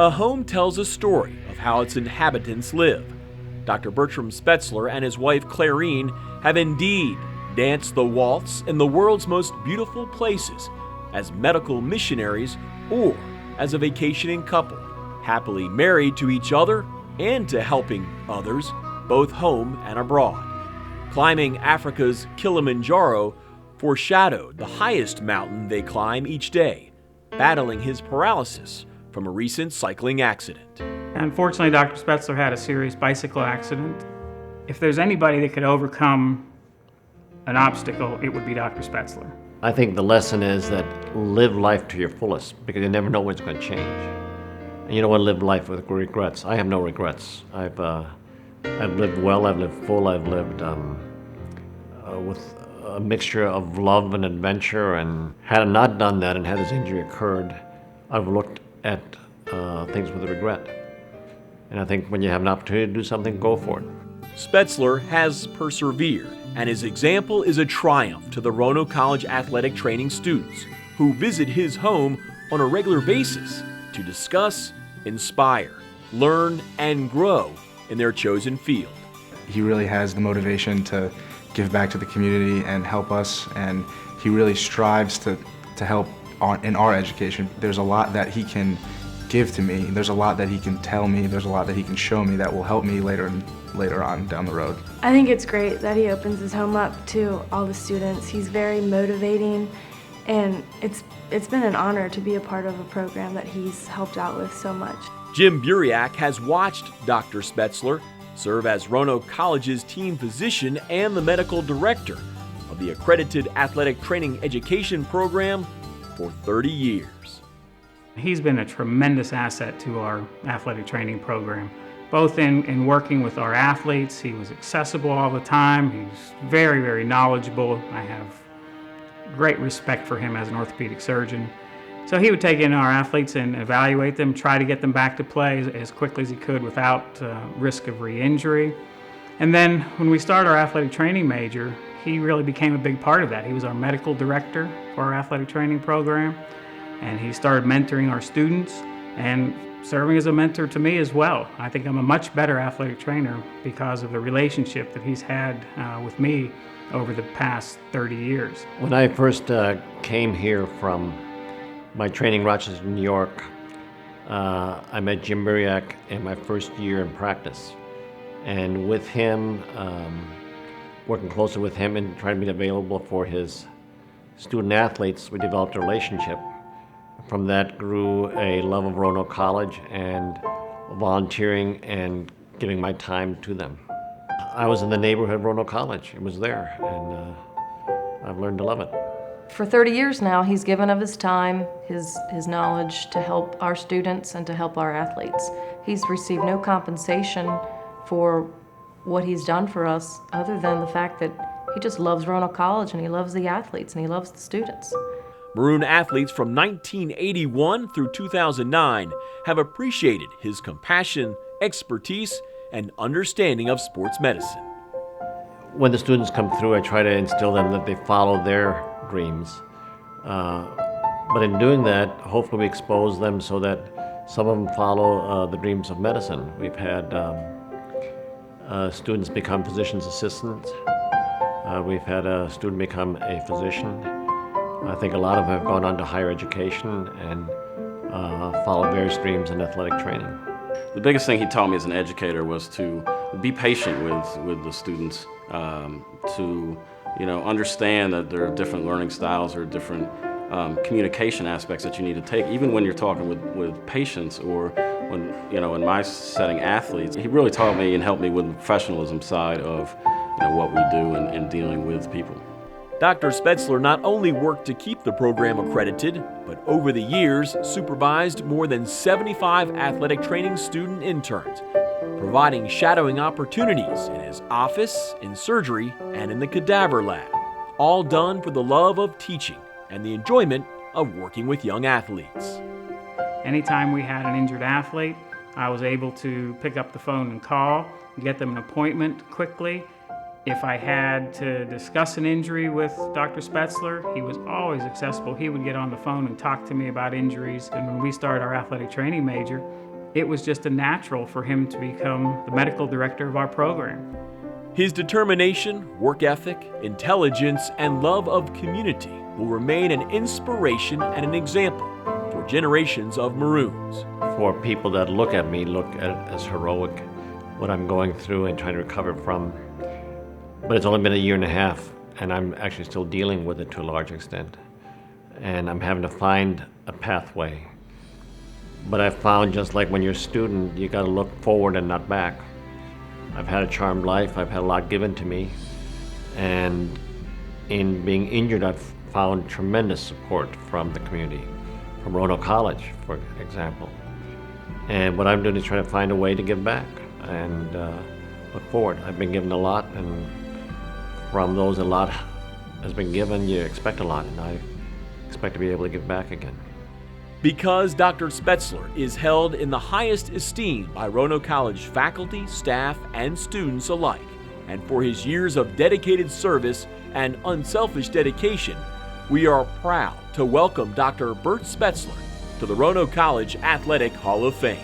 A home tells a story of how its inhabitants live. Dr. Bertram Spetzler and his wife Clarine have indeed danced the waltz in the world's most beautiful places as medical missionaries or as a vacationing couple, happily married to each other and to helping others, both home and abroad. Climbing Africa's Kilimanjaro foreshadowed the highest mountain they climb each day, battling his paralysis from a recent cycling accident. Unfortunately, Dr. Spetzler had a serious bicycle accident. If there's anybody that could overcome an obstacle, it would be Dr. Spetzler. I think the lesson is that live life to your fullest, because you never know when it's going to change. And you don't want to live life with regrets. I have no regrets. I've lived well, I've lived full, I've lived with a mixture of love and adventure, and had I not done that and had this injury occurred, I've looked at things with regret. And I think when you have an opportunity to do something, go for it. Spetzler has persevered, and his example is a triumph to the Roanoke College athletic training students who visit his home on a regular basis to discuss, inspire, learn, and grow in their chosen field. He really has the motivation to give back to the community and help us, and he really strives to help in our education. There's a lot that he can give to me, there's a lot that he can tell me, there's a lot that he can show me that will help me later on down the road. I think it's great that he opens his home up to all the students. He's very motivating, and it's been an honor to be a part of a program that he's helped out with so much. Jim Buriak has watched Dr. Spetzler serve as Roanoke College's team physician and the medical director of the accredited athletic training education program for 30 years. He's been a tremendous asset to our athletic training program, both in working with our athletes. He was accessible all the time. He's very, very knowledgeable. I have great respect for him as an orthopedic surgeon. So he would take in our athletes and evaluate them, try to get them back to play as quickly as he could without risk of re-injury. And then when we started our athletic training major, he really became a big part of that. He was our medical director for our athletic training program, and he started mentoring our students and serving as a mentor to me as well. I think I'm a much better athletic trainer because of the relationship that he's had with me over the past 30 years. When I first came here from my training in Rochester, New York, I met Jim Buriak in my first year in practice. And with him, working closely with him and trying to be available for his student athletes, we developed a relationship. From that grew a love of Roanoke College and volunteering and giving my time to them. I was in the neighborhood of Roanoke College. It was there, and I've learned to love it. For 30 years now, he's given of his time, his knowledge to help our students and to help our athletes. He's received no compensation for what he's done for us other than the fact that he just loves Roanoke College and he loves the athletes and he loves the students. Maroon athletes from 1981 through 2009 have appreciated his compassion, expertise, and understanding of sports medicine. When the students come through, I try to instill them that they follow their dreams. But in doing that, hopefully we expose them so that some of them follow the dreams of medicine. We've had students become physician's assistants. We've had a student become a physician. I think a lot of them have gone on to higher education and followed various dreams in athletic training. The biggest thing he taught me as an educator was to be patient with the students, to understand that there are different learning styles or different communication aspects that you need to take, even when you're talking with patients or when, in my setting, athletes. He really taught me and helped me with the professionalism side of what we do in dealing with people. Dr. Spetzler not only worked to keep the program accredited, but over the years supervised more than 75 athletic training student interns, providing shadowing opportunities in his office, in surgery, and in the cadaver lab, all done for the love of teaching and the enjoyment of working with young athletes. Anytime we had an injured athlete, I was able to pick up the phone and call, get them an appointment quickly. If I had to discuss an injury with Dr. Spetzler, he was always accessible. He would get on the phone and talk to me about injuries. And when we started our athletic training major, it was just a natural for him to become the medical director of our program. His determination, work ethic, intelligence, and love of community will remain an inspiration and an example for generations of Maroons. For people that look at me, look at it as heroic, what I'm going through and trying to recover from. But it's only been a year and a half, and I'm actually still dealing with it to a large extent. And I'm having to find a pathway. But I've found, just like when you're a student, you gotta look forward and not back. I've had a charmed life, I've had a lot given to me, and in being injured, I've found tremendous support from the community, from Roanoke College, for example. And what I'm doing is trying to find a way to give back and look forward. I've been given a lot, and from those a lot has been given, you expect a lot, and I expect to be able to give back again. Because Dr. Spetzler is held in the highest esteem by Roanoke College faculty, staff, and students alike, and for his years of dedicated service and unselfish dedication, we are proud to welcome Dr. Bert Spetzler to the Roanoke College Athletic Hall of Fame.